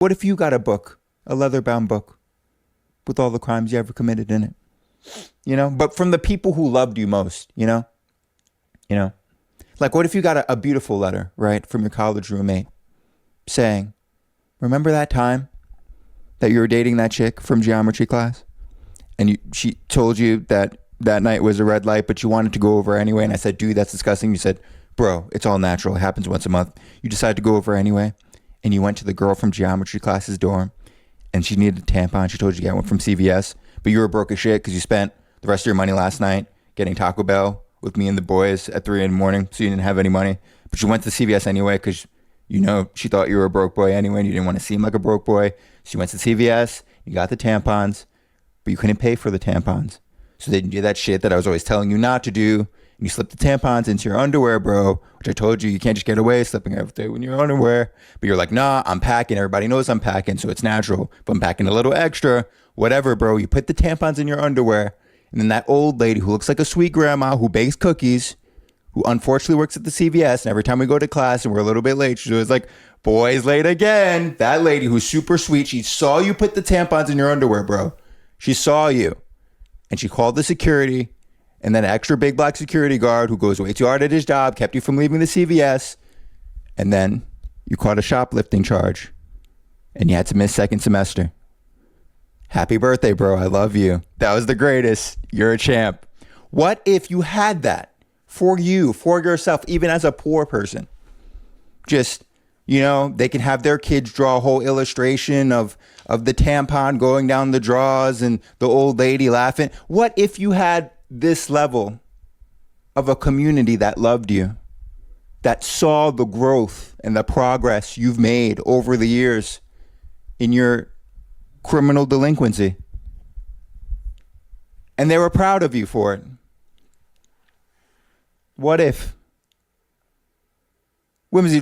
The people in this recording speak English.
What if you got a book, a leather-bound book, with all the crimes you ever committed in it? You know, but from the people who loved you most, you know? You know? Like, what if you got a beautiful letter, right, from your college roommate saying, remember that time that you were dating that chick from geometry class? And she told you that that night was a red light, but you wanted to go over anyway. And I said, dude, that's disgusting. You said, bro, it's all natural. It happens once a month. You decided to go over anyway. And you went to the girl from geometry class's dorm and she needed a tampon. She told you to get one from CVS, but you were broke as shit because you spent the rest of your money last night getting Taco Bell with me and the boys at 3 a.m, so you didn't have any money. But you went to CVS anyway because, you know, she thought you were a broke boy anyway and you didn't want to seem like a broke boy. So you went to CVS, you got the tampons, but you couldn't pay for the tampons. So they did that shit that I was always telling you not to do. And you slipped the tampons into your underwear, bro, which I told you can't just get away slipping everything in your underwear. But you're like, nah, I'm packing. Everybody knows I'm packing, so it's natural. But I'm packing a little extra. Whatever, bro. You put the tampons in your underwear. And then that old lady who looks like a sweet grandma who bakes cookies, who unfortunately works at the CVS, and every time we go to class and we're a little bit late, she's always like, boys late again. That lady who's super sweet, she saw you put the tampons in your underwear, bro. She saw you. And she called the security, and then an extra big black security guard who goes way too hard at his job, kept you from leaving the CVS. And then you caught a shoplifting charge, and you had to miss second semester. Happy birthday, bro. I love you. That was the greatest. You're a champ. What if you had that for you, for yourself, even as a poor person? Just, you know, they can have their kids draw a whole illustration of the tampon going down the drawers and the old lady laughing. What if you had this level of a community that loved you, that saw the growth and the progress you've made over the years in your criminal delinquency, and they were proud of you for it? What if? Whimsy,